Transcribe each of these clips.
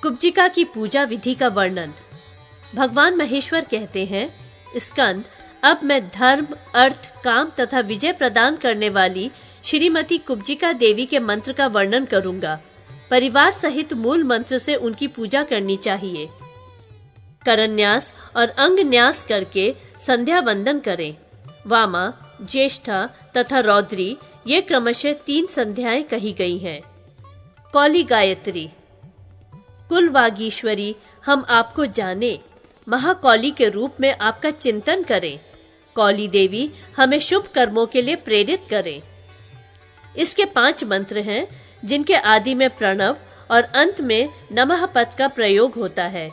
कुब्जिका की पूजा विधि का वर्णन। भगवान महेश्वर कहते हैं, स्कंद, अब मैं धर्म, अर्थ, काम तथा विजय प्रदान करने वाली श्रीमती कुब्जिका देवी के मंत्र का वर्णन करूंगा। परिवार सहित मूल मंत्र से उनकी पूजा करनी चाहिए। करन्यास और अंगन्यास करके संध्या वंदन करें। वामा, ज्येष्ठा तथा रौद्री ये क्रमशः 3 संध्याएं कही गई हैं। कौली गायत्री। कुल वागीश्वरी, हम आपको जाने, महाकौली के रूप में आपका चिंतन करें। कौली देवी हमें शुभ कर्मों के लिए प्रेरित करें। इसके 5 मंत्र हैं, जिनके आदि में प्रणव और अंत में नमः पद का प्रयोग होता है।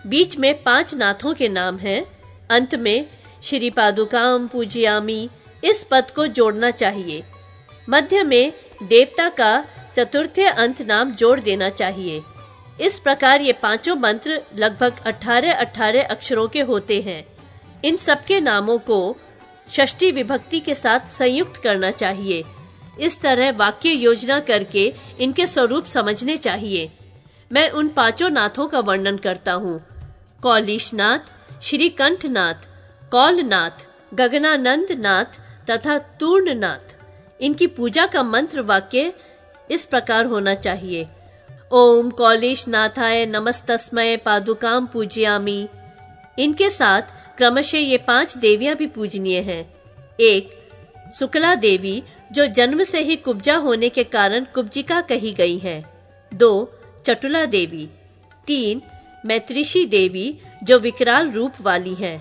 बीच में 5 नाथों के नाम हैं। अंत में श्री पादुकाम पूजयामि इस पद को जोड़ना चाहिए। मध्य में देवता का चतुर्थ अंत नाम जोड़ देना चाहिए। इस प्रकार ये 5 मंत्र लगभग 18 अक्षरों के होते हैं। इन सबके नामों को षष्ठी विभक्ति के साथ संयुक्त करना चाहिए। इस तरह वाक्य योजना करके इनके स्वरूप समझने चाहिए। मैं उन 5 नाथों का वर्णन करता हूँ। कौलीशनाथ, श्रीकंठनाथ, कौलनाथ, गगनानंद नाथ तथा तूर्णनाथ। इनकी पूजा का मंत्र वाक्य इस प्रकार होना चाहिए। ओम कौलीशनाथाय नमस्तस्मय पादुकाम पूजयामि। इनके साथ क्रमशः ये 5 देवियां भी पूजनीय हैं। 1. शुक्ला देवी, जो जन्म से ही कुब्जा होने के कारण कुब्जिका कही गई हैं। 2. चटुला देवी। 3. मैत्रिशी देवी, जो विकराल रूप वाली हैं।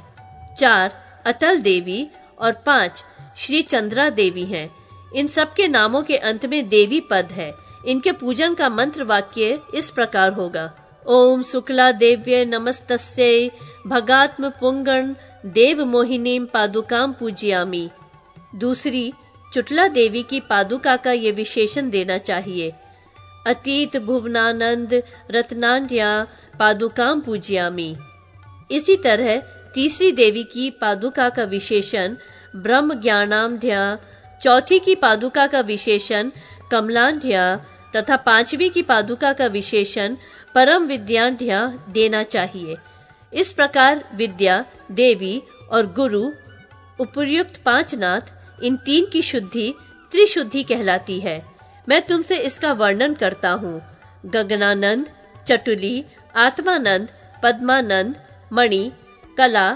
4. अतल देवी और 5. श्री चंद्रा देवी हैं। इन सब के नामों के अंत में देवी पद है। इनके पूजन का मंत्र वाक्य इस प्रकार होगा। ओम शुक्ला देव्ये नमस्तस्यै भगात्म पुंगण देव मोहिनीम पादुकाम पूजयामि। दूसरी, चुटला देवी की पादुका का ये विशेषण देना चाहिए। अतीत भुवनानंद रत्नांड्या पादुकाम पूजयामि। इसी तरह तीसरी देवी की पादुका का विशेषण ब्रह्म ज्ञानामध्या, चौथी की पादुका का विशेषण कमलांध्या तथा 5वीं की पादुका का विशेषण परम विद्यांध्या देना चाहिए। इस प्रकार विद्या, देवी और गुरु उपर्युक्त 5 नाथ, इन 3 की शुद्धि त्रिशुद्धि कहलाती है। मैं तुमसे इसका वर्णन करता हूँ। गगनानंद, चटुली, आत्मानंद, पद्मानंद, मणि, कला,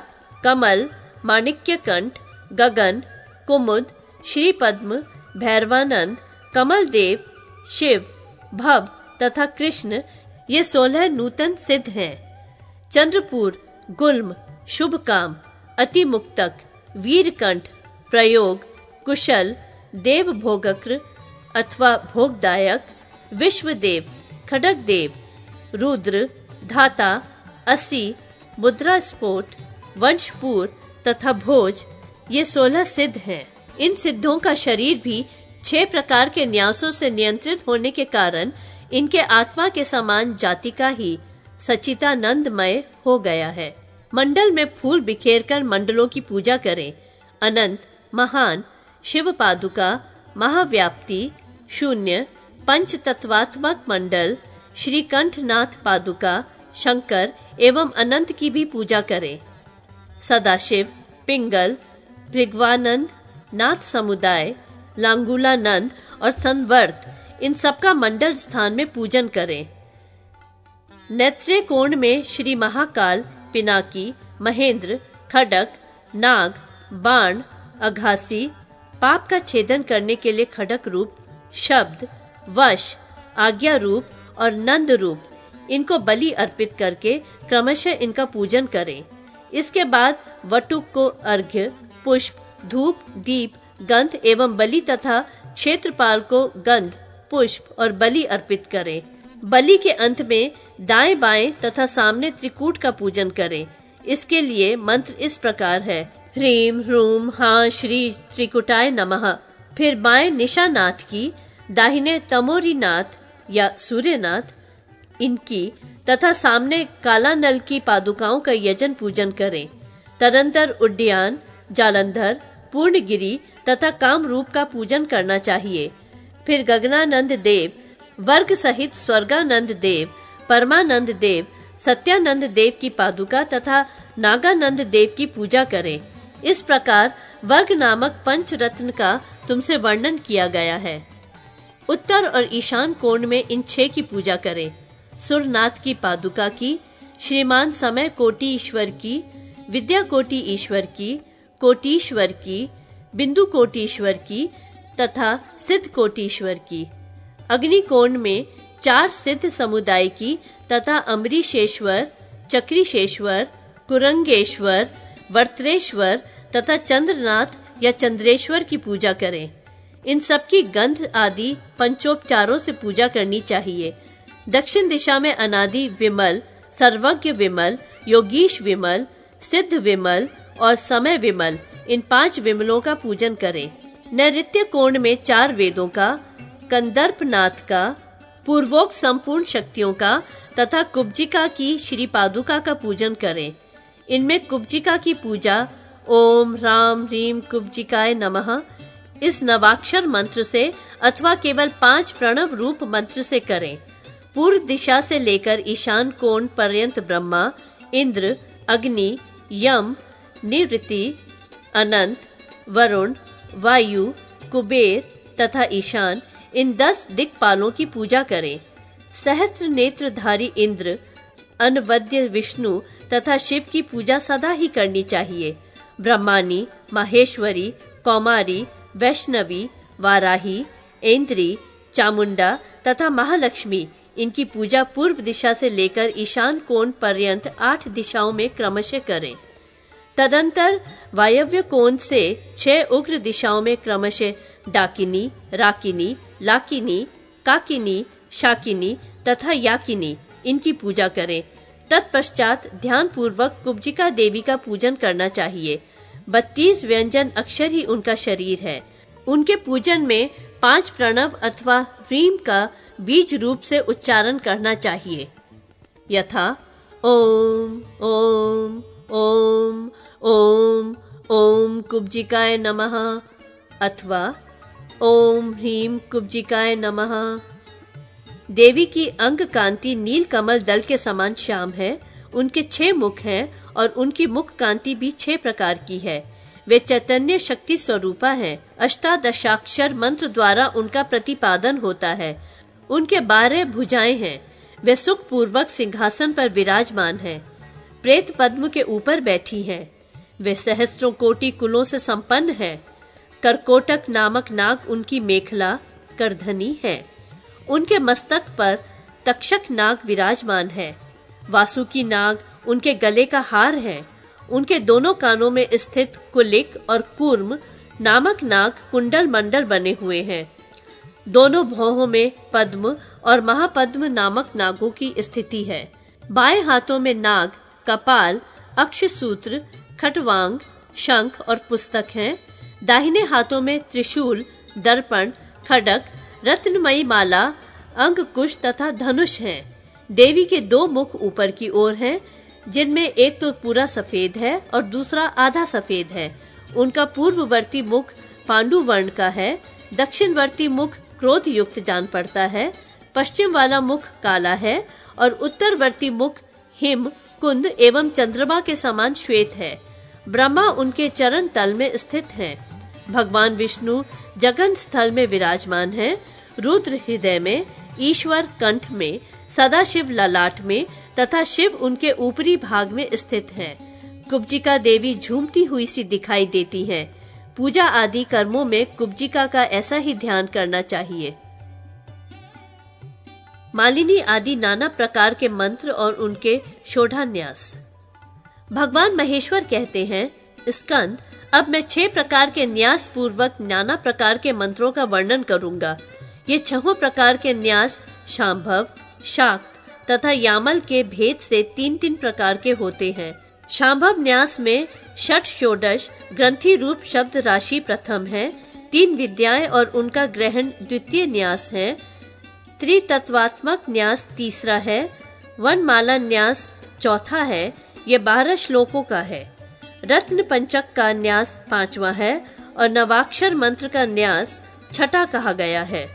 कमल, माणिक्यकंठ, गगन, कुमुद, श्री पद्म, भैरवानंद, कमलदेव, शिव, भव तथा कृष्ण ये 16 नूतन सिद्ध हैं। चंद्रपूर, गुल्म, शुभकाम, अतिमुक्तक, वीरकंठ, प्रयोग, कुशल, देव भोगक्र अथवा भोगदायक, विश्वदेव, खडगदेव, रुद्र, धाता, असी, मुद्रा स्फोट, वंशपूर तथा भोज ये 16 सिद्ध हैं। इन सिद्धों का शरीर भी 6 प्रकार के न्यासों से नियंत्रित होने के कारण इनके आत्मा के समान जाति का ही सचितानंदमय हो गया है। मंडल में फूल बिखेरकर मंडलों की पूजा करें। अनंत, महान, शिव पादुका, महाव्याप्ति, शून्य, पंच तत्वात्मक मंडल, श्रीकंठनाथ पादुका, शंकर एवं अनंत की भी पूजा करें। सदाशिव, पिंगल, भृगवानंद, नाथ समुदाय, लांगुलानंद और संवर्त इन सबका मंडल स्थान में पूजन करें। नेत्रे कोण में श्री महाकाल, पिनाकी, महेंद्र, खडक, नाग, बाण, अघासी, पाप का छेदन करने के लिए खडक रूप, शब्द, वश, आज्ञा रूप और नंद रूप, इनको बलि अर्पित करके क्रमशः इनका पूजन करें। इसके बाद वटुक को अर्घ्य, पुष्प, धूप, दीप, गंध एवं बलि तथा क्षेत्रपाल को गंध, पुष्प और बलि अर्पित करें। बलि के अंत में दाएं बाएं तथा सामने त्रिकूट का पूजन करें। इसके लिए मंत्र इस प्रकार है। ह्रीम ह्रूम हाँ श्री त्रिकुटाय नमः। फिर बाएं निशानाथ की, दाहिने तमोरीनाथ या सूर्यनाथ इनकी तथा सामने काला नल की पादुकाओं का यजन पूजन करें। तदंतर उड्डयन, जालंधर, पूर्णगिरी तथा कामरूप का पूजन करना चाहिए। फिर गगनानंद देव, वर्ग सहित स्वर्गानंद देव, परमानंद देव, सत्यानंद देव की पादुका तथा नागानंद देव की पूजा करें। इस प्रकार वर्ग नामक पंच रत्न का तुमसे वर्णन किया गया है। उत्तर और ईशान कोण में इन 6 की पूजा करें। सुरनाथ की पादुका की, श्रीमान समय कोटि ईश्वर की, विद्या कोटि ईश्वर की, कोटीश्वर की, बिंदु कोटीश्वर की तथा सिद्ध कोटीश्वर की। अग्नि कोण में 4 सिद्ध समुदाय की तथा अमरीशेश्वर, चक्रीशेश्वर, कुरंगेश्वर, वर्त्रेश्वर तथा चंद्रनाथ या चंद्रेश्वर की पूजा करें। इन सबकी गंध आदि पंचोपचारों से पूजा करनी चाहिए। दक्षिण दिशा में अनादि विमल, सर्वज्ञ विमल, योगीश विमल, सिद्ध विमल और समय विमल, इन 5 विमलों का पूजन करें। नैऋत्य कोण में 4 वेदों का, कंदर्पनाथ का, पूर्वोक्त संपूर्ण शक्तियों का तथा कुब्जिका की श्री पादुका का पूजन करें। इनमें कुब्जिका की पूजा ओम राम ह्रीम कुब्जिकाय नमः इस नवाक्षर मंत्र से अथवा केवल 5 प्रणव रूप मंत्र से करें। पूर्व दिशा से लेकर ईशान कोण पर्यंत ब्रह्मा, इंद्र, अग्नि, यम, निवृत्ति, अनंत, वरुण, वायु, कुबेर तथा ईशान, इन 10 दिक्पालों की पूजा करें। सहस्त्र नेत्रधारी इंद्र, अनवद्य विष्णु तथा शिव की पूजा सदा ही करनी चाहिए। ब्रह्मानी, माहेश्वरी, कौमारी, वैष्णवी, वाराही, ऐन्द्री, चामुंडा तथा महालक्ष्मी, इनकी पूजा पूर्व दिशा से लेकर ईशान कोण पर्यंत 8 दिशाओं में क्रमशः करें। तदंतर वायव्य कोण से 6 उग्र दिशाओं में क्रमशः डाकिनी, राकिनी, लाकिनी, काकिनी, शाकिनी तथा याकिनी, इनकी पूजा करें। तत्पश्चात ध्यान पूर्वक कुब्जिका देवी का पूजन करना चाहिए। 32 व्यंजन अक्षर ही उनका शरीर है। उनके पूजन में 5 प्रणव अथवा ह्रीम का बीज रूप से उच्चारण करना चाहिए, यथा ओम ओम ओम ओम ओम कुब्जिकाय नमः अथवा ओम ह्रीम कुब्जिकाय नमः। देवी की अंग कांति नील कमल दल के समान श्याम है। उनके 6 मुख हैं और उनकी मुख कांति भी 6 प्रकार की है। वे चैतन्य शक्ति स्वरूपा हैं। अष्टादशाक्षर मंत्र द्वारा उनका प्रतिपादन होता है। उनके 12 भुजाएं हैं। वे सुख पूर्वक सिंहासन पर विराजमान हैं। प्रेत पद्म के ऊपर बैठी हैं। वे सहस्त्रों कोटि कुलों से संपन्न है। करकोटक नामक नाग उनकी मेखला करधनी है। उनके मस्तक पर तक्षक नाग विराजमान है। वासुकी नाग उनके गले का हार है। उनके दोनों कानों में स्थित कुलिक और कूर्म नामक नाग कुंडल मंडल बने हुए हैं। दोनों भौहों में पद्म और महापद्म नामक नागों की स्थिति है। बाएं हाथों में नाग, कपाल, अक्षसूत्र, खटवांग, शंख और पुस्तक हैं। दाहिने हाथों में त्रिशूल, दर्पण, खड्ग, रत्नमयी माला, अंगकुश तथा धनुष हैं। देवी के 2 मुख ऊपर की ओर हैं, जिनमें एक तो पूरा सफेद है और दूसरा आधा सफेद है। उनका पूर्ववर्ती मुख पांडु वर्ण का है। दक्षिणवर्ती मुख क्रोध युक्त जान पड़ता है। पश्चिम वाला मुख काला है और उत्तरवर्ती मुख हिम, कुंद एवं चंद्रमा के समान श्वेत है। ब्रह्मा उनके चरण तल में स्थित हैं। भगवान विष्णु जगन स्थल में विराजमान हैं। रुद्र हृदय में, ईश्वर कंठ में, सदाशिव ललाट में तथा शिव उनके ऊपरी भाग में स्थित हैं। कुब्जिका देवी झूमती हुई सी दिखाई देती हैं। पूजा आदि कर्मों में कुब्जिका का ऐसा ही ध्यान करना चाहिए। मालिनी आदि नाना प्रकार के मंत्र और उनके शोधान्यास। भगवान महेश्वर कहते हैं, स्कंद, अब मैं 6 प्रकार के न्यास पूर्वक नाना प्रकार के मंत्रों का वर्णन करूंगा। ये 6 प्रकार के न्यास शांभव, शाक्त तथा यामल के भेद से 3-3 प्रकार के होते हैं। शांभव न्यास में षट षोडश ग्रंथि रूप शब्द राशि प्रथम है। 3 विद्याएं और उनका ग्रहण द्वितीय न्यास है। त्रितत्वात्मक न्यास तीसरा है। वनमाला न्यास चौथा है। ये 12 श्लोकों का है। रत्न पंचक का न्यास 5वां है और नवाक्षर मंत्र का न्यास 6ठा कहा गया है।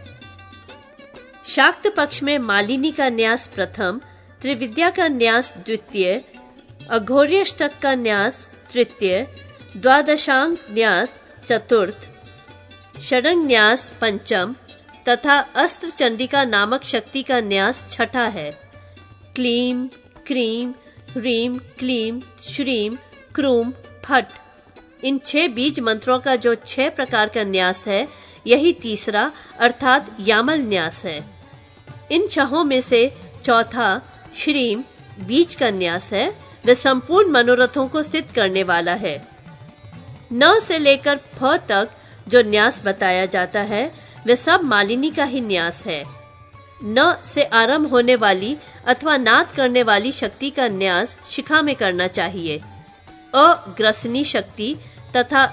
शाक्त पक्ष में मालिनी का न्यास प्रथम, त्रिविद्या का न्यास द्वितीय, अघोर्यष्टक का न्यास तृतीय, द्वादशांग न्यास चतुर्थ, षडंग न्यास पंचम तथा अस्त्र चंडिका नामक शक्ति का न्यास छठा है। क्लीम, क्रीम, ह्रीम, क्लीम, श्रीम, क्रूम, फट, इन 6 बीज मंत्रों का जो 6 प्रकार का न्यास है, यही तीसरा अर्थात यामल न्यास है। इन 6 में से चौथा श्रीम बीज का न्यास है, वह संपूर्ण मनोरथों को सिद्ध करने वाला है। न से लेकर फ तक जो न्यास बताया जाता है, वह सब मालिनी का ही न्यास है। न से आरंभ होने वाली अथवा नाद करने वाली शक्ति का न्यास शिखा में करना चाहिए। अग्रसनी शक्ति तथा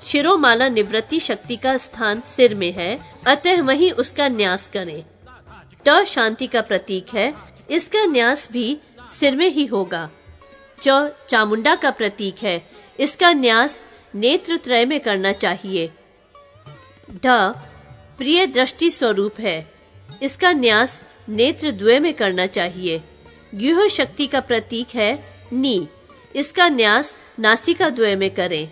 शिरोमाला निवृत्ति शक्ति का स्थान सिर में है, अतः वहीं उसका न्यास करें। ट शांति का प्रतीक है, इसका न्यास भी सिर में ही होगा। च चामुंडा का प्रतीक है, इसका न्यास नेत्र त्रय में करना चाहिए। ढ प्रिय दृष्टि स्वरूप है, इसका न्यास नेत्र द्वय में करना चाहिए। ग्यूह शक्ति का प्रतीक है नी, इसका न्यास नासिका द्वय में करें।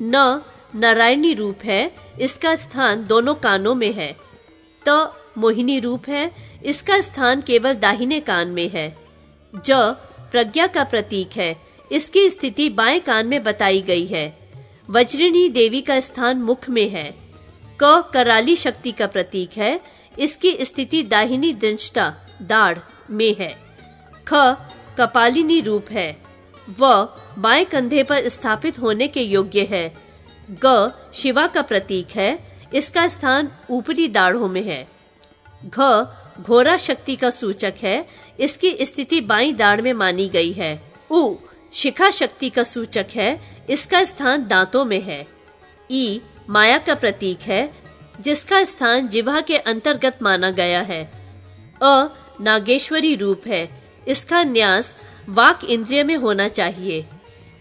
न नारायणी रूप है, इसका स्थान दोनों कानों में है। त मोहिनी रूप है, इसका स्थान केवल दाहिने कान में है। ज प्रज्ञा का प्रतीक है, इसकी स्थिति बाएं कान में बताई गई है। वज्रिणी देवी का स्थान मुख में है। क कराली शक्ति का प्रतीक है, इसकी स्थिति दाहिनी दंष्टा दाढ़ में है। ख कपालिनी रूप है, व बाएं कंधे पर स्थापित होने के योग्य है। ग शिवा का प्रतीक है, इसका स्थान ऊपरी दाढ़ों में है। घ घोरा शक्ति का सूचक है, इसकी स्थिति बाईं दाढ़ में मानी गई है। उ शिखा शक्ति का सूचक है, इसका स्थान दांतों में है। ई माया का प्रतीक है, जिसका स्थान जिह्वा के अंतर्गत माना गया है। अ नागेश्वरी रूप है, इसका न्यास वाक इंद्रिय में होना चाहिए।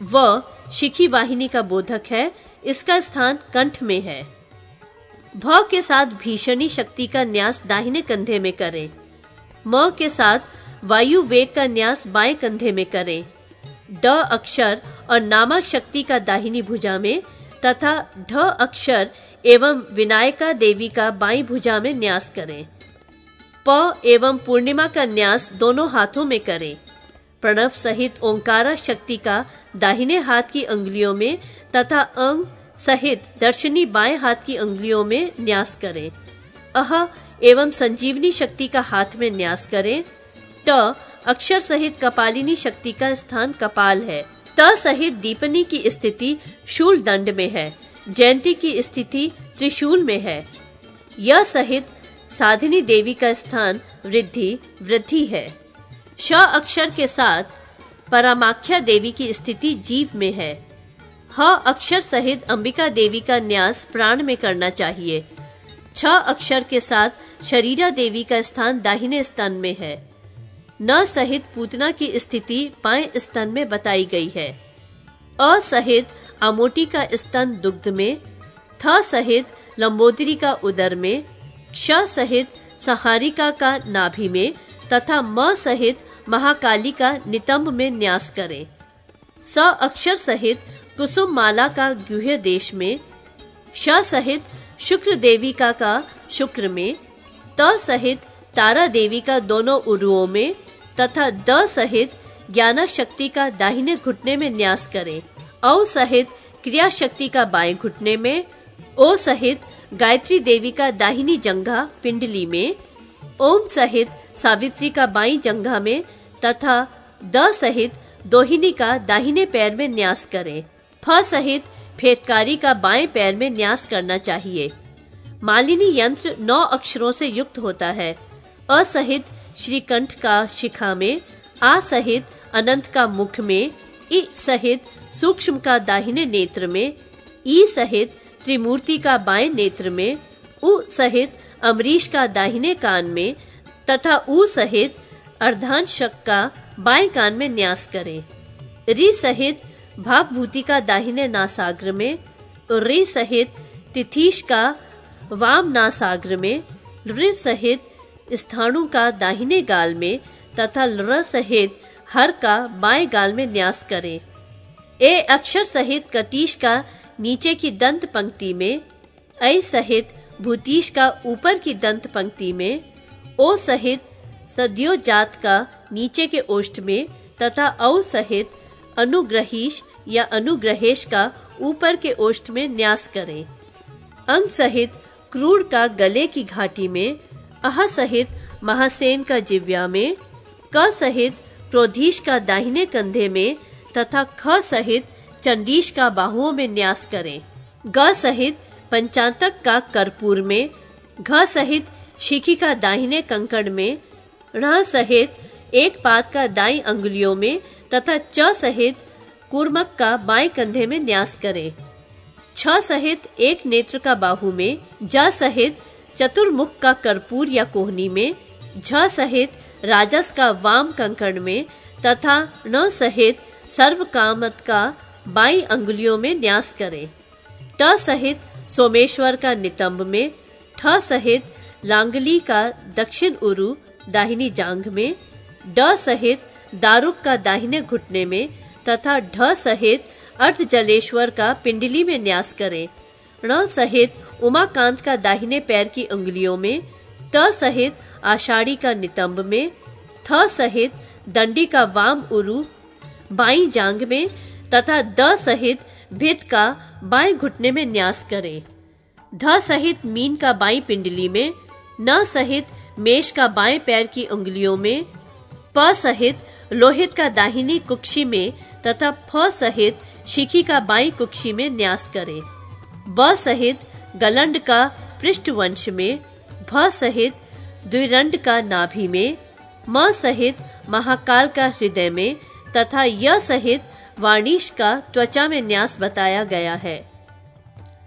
व शिखी वाहिनी का बोधक है, इसका स्थान कंठ में है। भ के साथ भीषणी शक्ति का न्यास दाहिने कंधे में करें। म के साथ वायु वेग का न्यास बाएं कंधे में करें। ड अक्षर और नामक शक्ति का दाहिनी भुजा में तथा ढ अक्षर एवं विनायका देवी का बाईं भुजा में न्यास करें। प एवं पूर्णिमा का न्यास दोनों हाथों में करें। प्रणव सहित ओंकारा शक्ति का दाहिने हाथ की अंगुलियों में तथा अंग सहित दर्शनी बाएं हाथ की अंगुलियों में न्यास करें। अह एवं संजीवनी शक्ति का हाथ में न्यास करें। ट अक्षर सहित कपालिनी शक्ति का स्थान कपाल है। त सहित दीपनी की स्थिति शूल दंड में है। जयंती की स्थिति त्रिशूल में है। य सहित साधिनी देवी का स्थान वृद्धि है। श अक्षर के साथ परामाख्या देवी की स्थिति जीव में है। ह अक्षर सहित अंबिका देवी का न्यास प्राण में करना चाहिए। छ अक्षर के साथ शरीरा देवी का स्थान दाहिने स्तन में है। न सहित पूतना की स्थिति बाएं स्तन में बताई गई है। अ सहित अमोटी का स्तन दुग्ध में। थ सहित लंबोदरी का उदर में। क्ष सहित सहारिका का नाभि में तथा म सहित महाकाली का नितंब में न्यास करें। स अक्षर सहित कुसुम माला का गुह्य देश में। श सहित शुक्र देविका का शुक्र में। त सहित तारा देवी का दोनों उरुओं में तथा द सहित ज्ञान शक्ति का दाहिने घुटने में न्यास करें। औ सहित क्रिया शक्ति का बाएं घुटने में। ओ सहित गायत्री देवी का दाहिनी जंघा पिंडली में। ओम सहित सावित्री का बाईं जंघा में तथा द सहित दोहिनी का दाहिने पैर में न्यास करें। फ सहित फेटकारी का बाएं पैर में न्यास करना चाहिए। मालिनी यंत्र 9 अक्षरों से युक्त होता है। अ सहित श्रीकंठ का शिखा में। आ सहित अनंत का मुख में। इ सहित सूक्ष्म का दाहिने नेत्र में। ई सहित त्रिमूर्ति का बाएं नेत्र में। उ सहित अमरीश का दाहिने कान में तथा उ सहित अर्धांशक का बाएं कान में न्यास करें। रि सहित भावभूति का दाहिने नासाग्र में। रि सहित तिथीश का वाम नासाग्र में। रि सहित स्थाणु का दाहिने गाल में तथा र सहित हर का बाएं गाल में न्यास करें। ए अक्षर सहित कटीश का नीचे की दंत पंक्ति में, ऐ सहित भूतीश का ऊपर की दंत पंक्ति में, ओ सहित सद्यो जात का नीचे के ओष्ठ में तथा औ सहित अनुग्रहीश या अनुग्रहेश का ऊपर के ओष्ठ में न्यास करें। अंग सहित क्रूर का गले की घाटी में, अह सहित महासेन का जिव्या में, क सहित क्रोधीश का दाहिने कंधे में तथा ख सहित चंडीश का बाहुओं में न्यास करें। ग सहित पंचांतक का कर्पूर में, घ सहित शिखी का दाहिने कंकड़ में, ण सहित एक पाद का दाई अंगुलियों में तथा च सहित कूर्मक का बाएं कंधे में न्यास करें। छ सहित एक नेत्र का बाहु में, ज सहित चतुर्मुख का कर्पूर या कोहनी में, झ सहित राजस का वाम कंकड़ में तथा न सहित सर्व कामत का बाई अंगुलियों में न्यास करें। ट सहित सोमेश्वर का नितंब में, ठ सहित लांगली का दक्षिण उरु दाहिनी जांघ में, ड सहित दारुक का दाहिने घुटने में तथा ढ सहित अर्धजलेश्वर का पिंडली में न्यास करें। ण सहित उमाकांत का दाहिने पैर की उंगलियों में, त सहित आषाढ़ी का नितंब में, थ सहित दंडी का वाम उरु बाई जांघ में तथा द सहित भित का बाएं घुटने में न्यास करें। ध सहित मीन का बाई पिंडली में, न सहित मेष का बाएं पैर की उंगलियों में, प सहित लोहित का दाहिनी कुक्षी में तथा फ सहित शिखी का बाई कुक्षी में न्यास करें। ब सहित गलंड का पृष्ठवंश में, भ सहित द्विरंड का नाभि में, म सहित महाकाल का हृदय में तथा य सहित वाणीश का त्वचा में न्यास बताया गया है।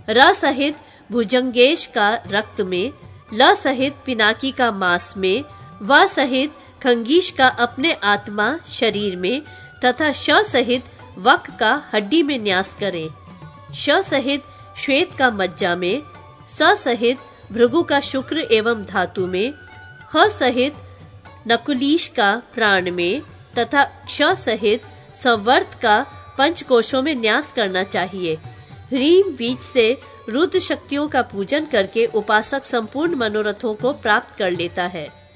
र सहित भुजंगेश का रक्त में, ल सहित पिनाकी का मांस में, व सहित खंगीश का अपने आत्मा शरीर में तथा श सहित वक का हड्डी में न्यास करें। श सहित श्वेत का मज्जा में, स सहित भृगु का शुक्र एवं धातु में, ह सहित नकुलीश का प्राण में तथा क्ष सहित संवर्त का पंचकोशों में न्यास करना चाहिए। ह्रीम बीज से रुद्र शक्तियों का पूजन करके उपासक संपूर्ण मनोरथों को प्राप्त कर लेता है।